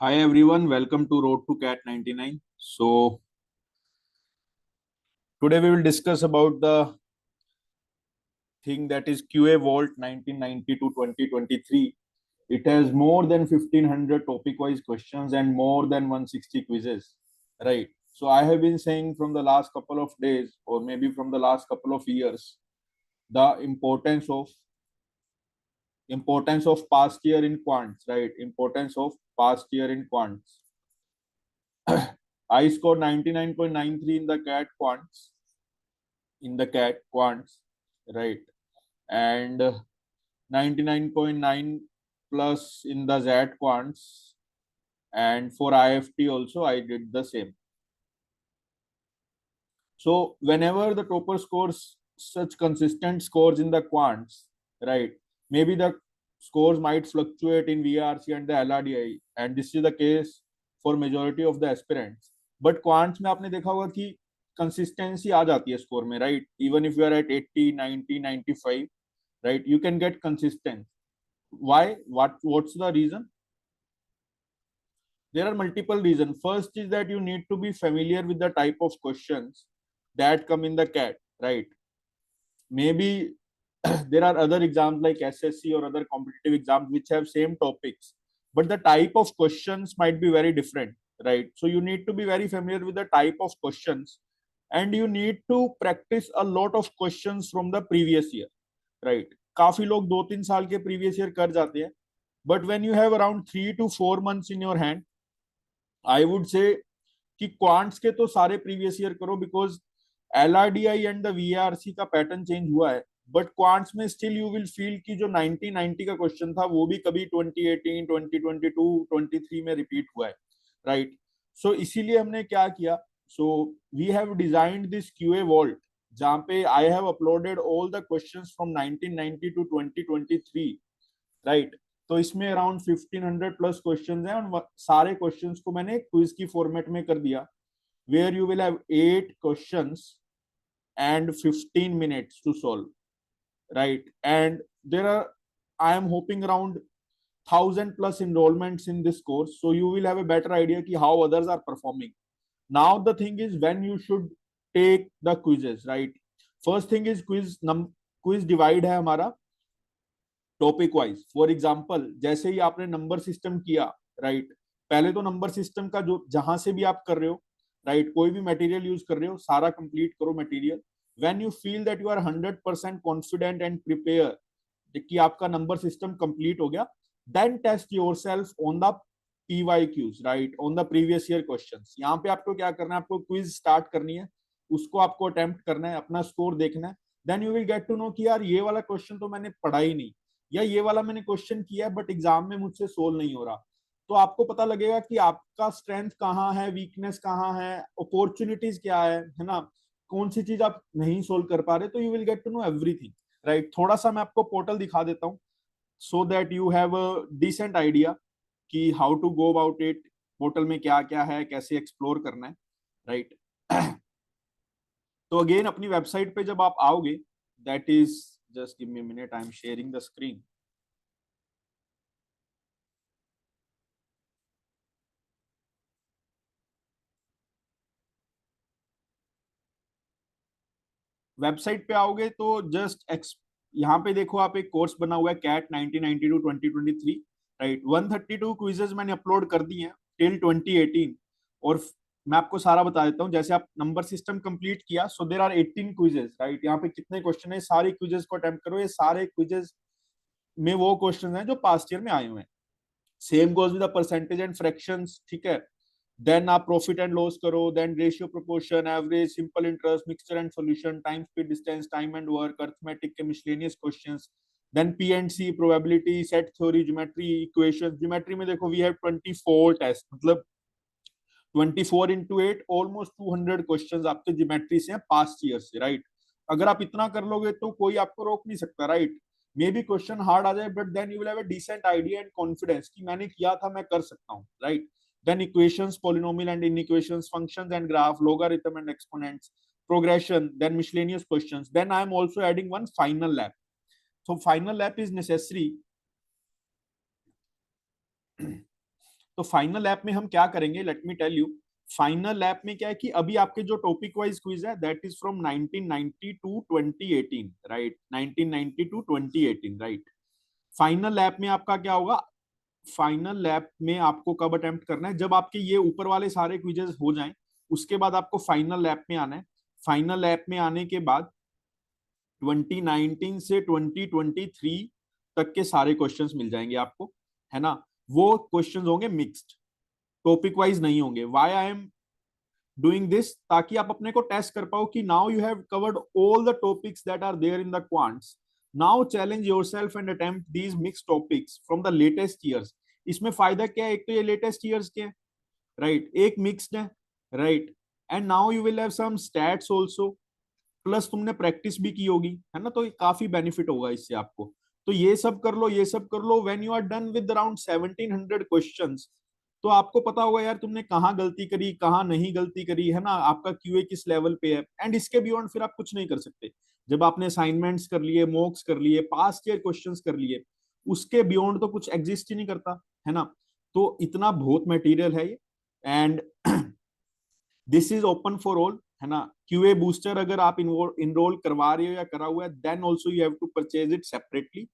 Hi everyone, welcome to Road to Cat 99. So today we will discuss about the thing that is QA Vault 1990 to 2023. It has more than 1500 topic-wise questions and more than 160 quizzes, right? So I have been saying from the last couple of days or maybe from the last couple of years the importance of past year in quants, right? Importance of past year in quants. I scored 99.93 in the CAT quants, right? And 99.9 plus in the ZAT quants, and for IFT also I did the same. So whenever the topper scores such consistent scores in the quants, right, maybe the scores might fluctuate in VRC and the LRDI, and this is the case for majority of the aspirants. But quants में आपने देखा होगा कि consistency आ जाती है score में, right? Even if you are at 80, 90, 95, right, you can get consistent. Why? What's the reason? There are multiple reasons. First is that you need to be familiar with the type of questions that come in the CAT, right? Maybe there are other exams like SSC or other competitive exams which have same topics, but the type of questions might be very different, right? So you need to be very familiar with the type of questions, and you need to practice a lot of questions from the previous year, right? काफी लोग 2-3 साल के previous year कर जाते हैं, but when you have around 3 to 4 months in your hand, I would say कि quants के तो सारे प्रीवियस ईयर करो, because LRDI and the VRC का पैटर्न चेंज हुआ है, बट क्वांट्स में स्टिल यू विल फील कि जो 1990 का क्वेश्चन था वो भी कभी 2018, 2022, 23 में रिपीट हुआ है, राइट? सो इसीलिए हमने क्या किया, so we have designed this QA vault जहां पे I have uploaded all the questions from 1990 to 2023, right? तो इसमें अराउंड 1500 प्लस क्वेश्चंस हैं और सारे क्वेश्चंस को मैंने क्विज की फॉर्मेट में कर दिया, where you will have 8 questions and 15 minutes to solve, right? And there are, I am hoping around 1000 plus enrollments in this course, so you will have a better idea ki how others are performing. Now the thing is when you should take the quizzes, right? First thing is quiz divide है हमारा topic wise. For example जैसे ही आपने number system किया, right, पहले तो number system का जो जहां से भी आप कर रहे हो, राइट, कोई भी मटेरियल यूज कर रहे हो सारा कंप्लीट करो material. When you feel that you are 100% confident and prepare कि आपका नंबर सिस्टम कंप्लीट हो गया, then test yourself on the PYQs, right, on the previous year questions. यहाँ पे आपको क्या करना है, आपको क्विज स्टार्ट करनी है, उसको आपको अटेम्प्ट करना है, अपना स्कोर देखना है. Then you will get to know कि यार ये वाला क्वेश्चन तो मैंने पढ़ा ही नहीं, या ये वाला मैंने क्वेश्चन किया है बट एग्जाम में मुझसे सोल्व नहीं हो रहा. तो आपको पता लगेगा कि आपका स्ट्रेंथ कहाँ है, वीकनेस कहाँ है, अपॉर्चुनिटीज क्या है ना, कौन सी चीज आप नहीं सोल्व कर पा रहे. तो you will get to know everything, right? थोड़ा सा मैं आपको पोर्टल दिखा देता हूँ so that you have a decent idea कि how to go about it, portal में क्या क्या है, कैसे एक्सप्लोर करना है, राइट? तो अगेन अपनी वेबसाइट पे जब आप आओगे, that is, just give me a minute, I am sharing the screen. Website पे आओगे तो जस्ट यहाँ पे देखो, आप एक कोर्स बना हुआ है कैट 1990 टू 2023, राइट? 132 क्विजेज मैंने अपलोड कर दी हैं टिल 2018. और मैं आपको सारा बता देता हूँ. जैसे आप नंबर सिस्टम कंप्लीट किया, so there are 18 quizzes, right? यहाँ पे कितने क्वेश्चन है, सारे क्विजेज को अटेम्प्ट करो. ये सारे क्विजेज में वो क्वेश्चन हैं जो पास्ट ईयर में आए हुए हैं. Same goes with the percentage and fractions, ठीक है? देन आप प्रॉफिट एंड लॉस करो, then ratio, proportion, average, simple interest, mixture and solution, time, speed, distance, time and work, arithmetic के miscellaneous questions, then P&C, probability, set theory, geometry, equations. Geometry में देखो we have 24 test, मतलब 24 into 8, almost 200 questions आपके geometry से हैं past year से, right? अगर आप इतना कर लोगे तो कोई आपको रोक नहीं सकता, right? Maybe question hard आ जाए, but then you will have a decent idea and confidence कि मैंने किया था, मैं कर सकता हूँ, right? Then equations, polynomial and inequations, functions and graph, logarithm and exponents, progression, then miscellaneous questions. Then I am also adding one final lab. So final lab is necessary तो final app में हम क्या करेंगे, let me tell you. Final app में क्या है कि अभी आपके जो टॉपिक वाइज क्विज है that is from 1990 to 2018, right, 1990 to 2018, right. Final app में आपका क्या होगा, फाइनल लैब में आपको कब अटेम्प्ट करना है, जब आपके ये ऊपर वाले सारे क्विजेस हो जाएं, उसके बाद आपको फाइनल लैब में आना है। फाइनल लैब में आने के बाद 2019 से 2023 तक के सारे क्वेश्चंस मिल जाएंगे आपको, है ना। वो क्वेश्चंस होंगे मिक्स्ड, टॉपिक वाइज नहीं होंगे। Why I am doing this, ताकि आप अपने को टेस्ट कर पाओ कि now you have covered all the topics that are there in the quants, now challenge yourself and attempt these mixed topics from the latest years. इसमें फायदा क्या है, एक तो ये लेटेस्ट ईयर्स के हैं, राइट, एक मिक्स्ड है, right, and now you will have some stats also, plus तुमने प्रैक्टिस भी की होगी, है ना, तो काफी बेनिफिट होगा इससे आपको। तो ये सब कर लो, ये सब कर लो। When you are done with around 1700 questions, तो आपको पता होगा यार तुमने कहाँ गलती करी, कहाँ नहीं गलती करी, है ना, आपका क्यूए किस लेवल पे है। एंड इसके बियॉन्ड फिर आप कुछ नहीं कर सकते। जब आपने असाइनमेंट्स कर लिए, मॉक्स कर लिए, पास्ट ईयर क्वेश्चंस कर लिए, उसके बियॉन्ड तो कुछ एग्जिस्ट ही नहीं करता, है ना। तो इतना बहुत मटेरियल है ये, and this is open for all, है ना। क्यूए बूस्टर अगर आप इनरोल करवा रहे हो या करा हुआ है, then also you have to purchase it separately.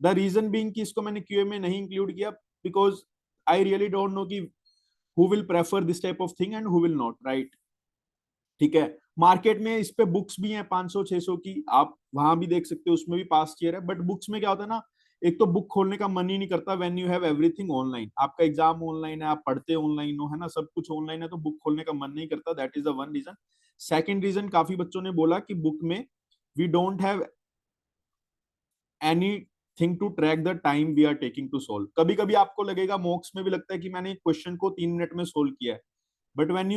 The reason being कि इसको मैंने क्यूए में नहीं इंक्लूड किया, because I really don't know कि who will prefer this type of thing and who will not, right। ठीक है, मार्केट में इस पे बुक्स भी हैं 500-600 की, आप वहां भी देख सकते हो, उसमें भी पास्ट ईयर है। बट बुक्स में क्या होता है ना, एक तो बुक खोलने का मन ही नहीं करता when you have everything online, आपका एग्जाम ऑनलाइन है, आप पढ़ते ऑनलाइन हो, है ना, सब कुछ ऑनलाइन है, तो बुक खोलने का मन नहीं करता। That is the one reason. Second reason, काफी बच्चों ने बोला कि बुक में we don't have anything to track the time we are taking to solve. कभी कभी आपको लगेगा, मॉक्स में भी लगता है कि मैंने एक क्वेश्चन को 3 मिनट में सोल्व किया है, but when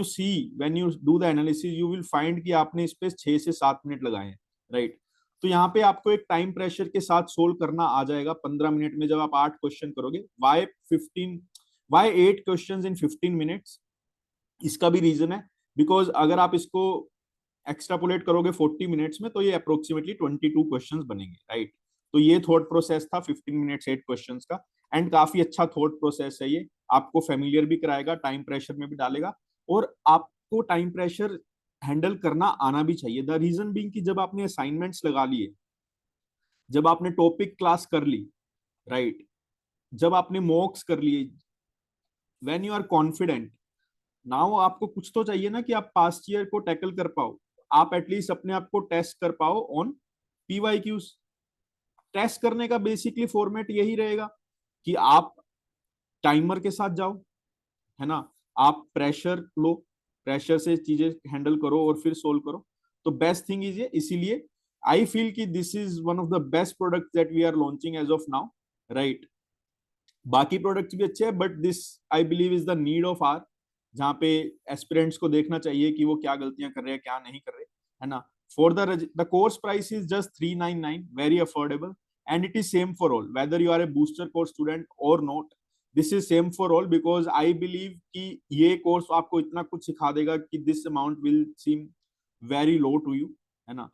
you do the analysis you will find कि आपने इस पे 6 से 7 मिनट लगाए हैं, राइट। तो यहाँ पे आपको एक टाइम प्रेशर के साथ सोल्व करना आ जाएगा 15 मिनट में, जब आप 8 क्वेश्चन करोगे। वाई 8 क्वेश्चन इन 15 मिनट्स, इसका भी रीजन है, बिकॉज अगर आप इसको एक्सट्रापोलेट करोगे 40 मिनट्स में, तो ये अप्रोक्सीमेटली 22 क्वेश्चन बनेंगे, राइट। तो ये थॉट प्रोसेस था 15 मिनट्स 8 क्वेश्चन का, एंड काफी अच्छा थॉट प्रोसेस है ये, आपको फेमिलियर भी कराएगा, टाइम प्रेशर में भी डालेगा, और आपको टाइम प्रेशर हैंडल करना आना भी चाहिए। द रीजन बीइंग कि जब आपने असाइनमेंट्स लगा लिए, जब आपने टॉपिक क्लास कर ली, राइट, जब आपने मॉक्स कर लिए, when you are confident, now आपको कुछ तो चाहिए ना कि आप पास्ट ईयर को टैकल कर पाओ, आप एटलीस्ट अपने आप को टेस्ट कर पाओ ऑन पीवाईक्यूज। टेस्ट करने का बेसिकली फॉर्मेट यही रहेगा कि आप टाइमर के साथ जाओ, है ना, आप प्रेशर लो, प्रेशर से चीजें हैंडल करो और फिर सोल्व करो। तो बेस्ट थिंग इज ये, इसीलिए आई फील कि this is one of the best product that we are launching as of now, right. बाकी प्रोडक्ट्स भी अच्छे हैं, but this I believe is the need of hour, जहाँ पे एस्पिरेंट्स को देखना चाहिए कि वो क्या गलतियां कर रहे हैं, क्या नहीं कर रहे, है ना। For the course price is just 399, very affordable, and it is same for all whether you are a booster course student और not. This is same for all, because I believe कि ये कोर्स आपको इतना कुछ सिखा देगा कि this amount will seem very low to you, है ना।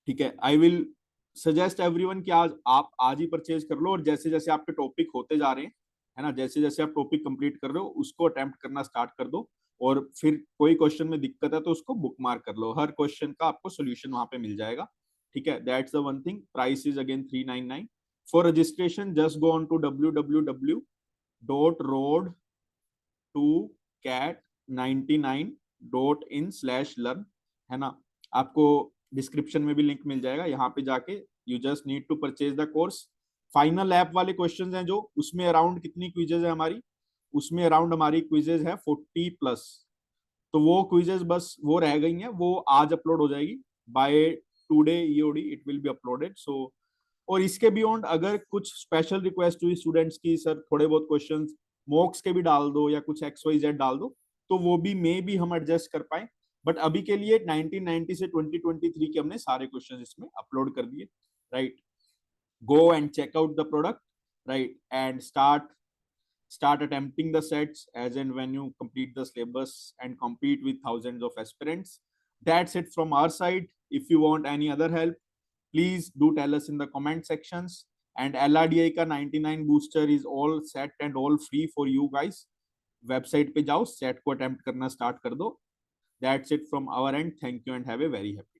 ठीक है, आई विल सजेस्ट एवरीवन कि आज ही परचेज कर लो, और जैसे जैसे आपके टॉपिक होते जा रहे हैं, है ना, जैसे जैसे आप टॉपिक कंप्लीट कर रहे हो उसको अटेम्प्ट करना स्टार्ट कर दो, और फिर कोई क्वेश्चन में दिक्कत है तो उसको बुक मार्क कर लो, हर क्वेश्चन का आपको सोल्यूशन वहां पे मिल जाएगा। ठीक है, that's the one thing. Price is again 399। For registration just go on to www.road2cat99.in/learn, है ना। आपको डिस्क्रिप्शन में भी लिंक मिल जाएगा, यहाँ पे जाके you just need to purchase the course. Final app वाले क्वेश्चंस हैं जो, उसमें अराउंड कितनी क्विजेज है हमारी, उसमें अराउंड हमारी क्विजेज है 40+। तो वो क्विजेज बस वो रह गई हैं, वो आज अपलोड हो जाएगी by today EOD it will be uploaded. So और इसके बियॉन्ड अगर कुछ स्पेशल रिक्वेस्ट हुई स्टूडेंट्स की, सर थोड़े बहुत क्वेश्चंस मॉक्स के भी डाल दो या कुछ XYZ डाल दो, तो वो भी मे भी हम एडजस्ट कर पाए। बट अभी के लिए 1990 से 2023 के हमने सारे क्वेश्चंस इसमें अपलोड कर दिए, right. Go and check out the product, right, and start attempting the sets as and when you complete the syllabus and compete with thousands of aspirants. That's it from our side. If you want any other help, please do tell us in the comment sections. And LRDI का 99 booster is all set and all free for you guys. Website पे जाओ, set को attempt करना start कर दो. That's it from our and. Thank you and have a very happy